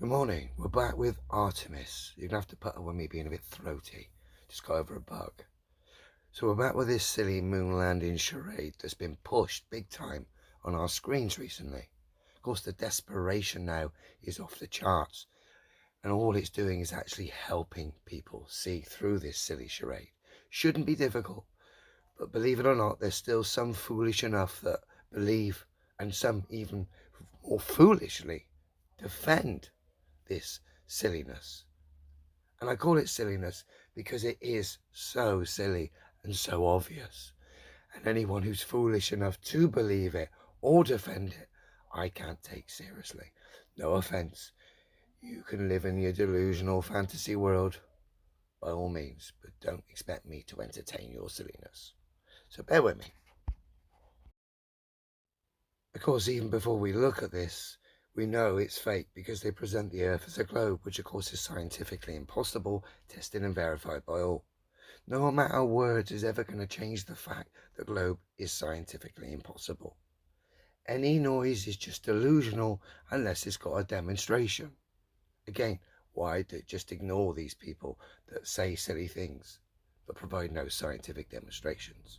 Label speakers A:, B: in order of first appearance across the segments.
A: Good morning, we're back with Artemis. You're going to have to put up with me being a bit throaty. Just got over a bug. So we're back with this silly moon landing charade that's been pushed big time on our screens recently. Of course, the desperation now is off the charts. And all it's doing is actually helping people see through this silly charade. Shouldn't be difficult. But believe it or not, there's still some foolish enough that believe, and some even more foolishly defend this silliness. And I call it silliness because it is so silly and so obvious. And anyone who's foolish enough to believe it or defend it, I can't take seriously. No offense. You can live in your delusional fantasy world by all means, but don't expect me to entertain your silliness. So bear with me. Of course, even before we look at this, we know it's fake because they present the Earth as a globe, which of course is scientifically impossible, tested and verified by all. No amount of words is ever going to change the fact the globe is scientifically impossible. Any noise is just delusional unless it's got a demonstration. Again, why just ignore these people that say silly things but provide no scientific demonstrations?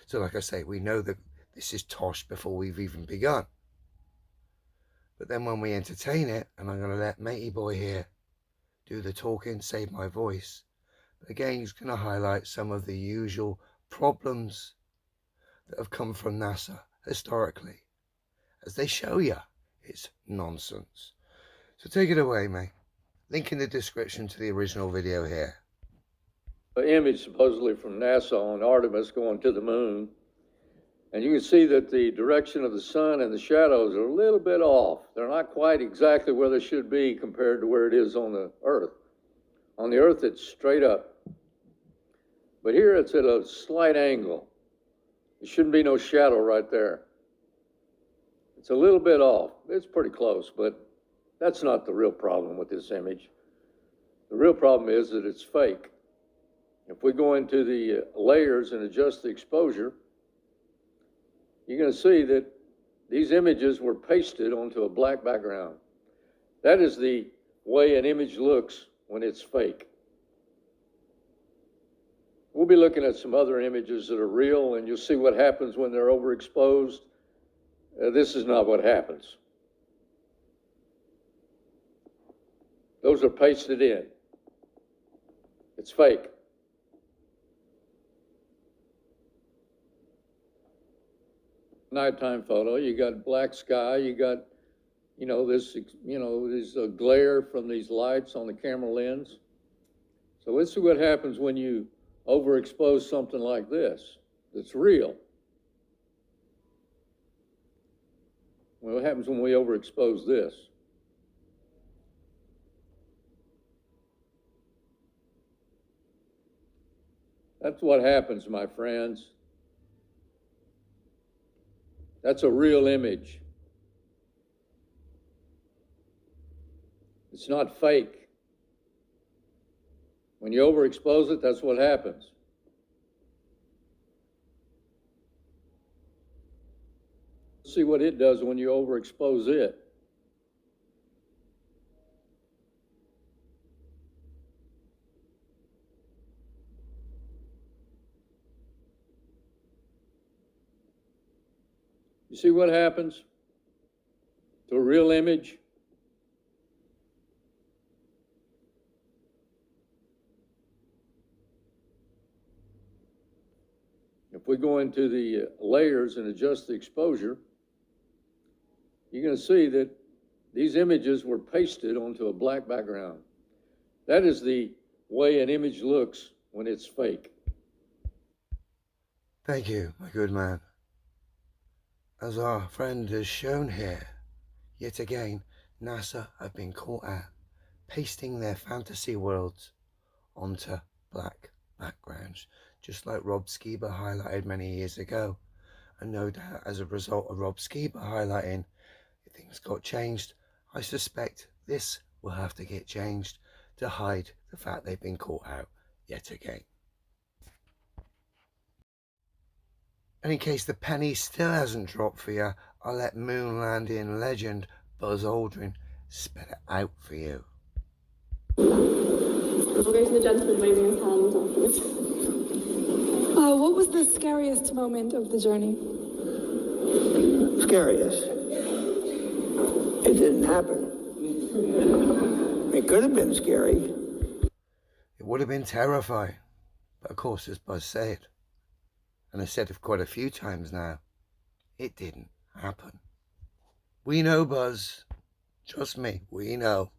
A: So like I say, we know that this is tosh before we've even begun. But then when we entertain it, and I'm going to let Matey Boy here do the talking, save my voice. But again, he's going to highlight some of the usual problems that have come from NASA historically. As they show you, it's nonsense. So take it away, mate. Link in the description to the original video here.
B: An image supposedly from NASA on Artemis going to the moon. And you can see that the direction of the sun and the shadows are a little bit off. They're not quite exactly where they should be compared to where it is on the Earth. On the Earth, it's straight up. But here it's at a slight angle. There shouldn't be no shadow right there. It's a little bit off. It's pretty close, but that's not the real problem with this image. The real problem is that it's fake. If we go into the layers and adjust the exposure, you're going to see that these images were pasted onto a black background. That is the way an image looks when it's fake. We'll be looking at some other images that are real, and you'll see what happens when they're overexposed. This is not what happens. Those are pasted in. It's fake. Nighttime photo, you got black sky, you got, this glare from these lights on the camera lens. So let's see what happens when you overexpose something like this that's real. Well, what happens when we overexpose this? That's what happens, my friends. That's a real image. It's not fake. When you overexpose it, that's what happens. See what it does when you overexpose it. You see what happens to a real image? If we go into the layers and adjust the exposure, you're going to see that these images were pasted onto a black background. That is the way an image looks when it's fake.
A: Thank you, my good man. As our friend has shown here, yet again, NASA have been caught at pasting their fantasy worlds onto black backgrounds, just like Rob Skiba highlighted many years ago. And no doubt as a result of Rob Skiba highlighting, things got changed. I suspect this will have to get changed to hide the fact they've been caught out yet again. And in case the penny still hasn't dropped for you, I'll let moon landing legend Buzz Aldrin spell it out for you.
C: We'll go to the gentleman waving his hand afterwards.
D: What was the scariest moment of the journey?
E: Scariest. It didn't happen. It could have been scary.
A: It would have been terrifying. But of course, as Buzz said, and I said it quite a few times now, it didn't happen. We know, Buzz. Trust me, we know.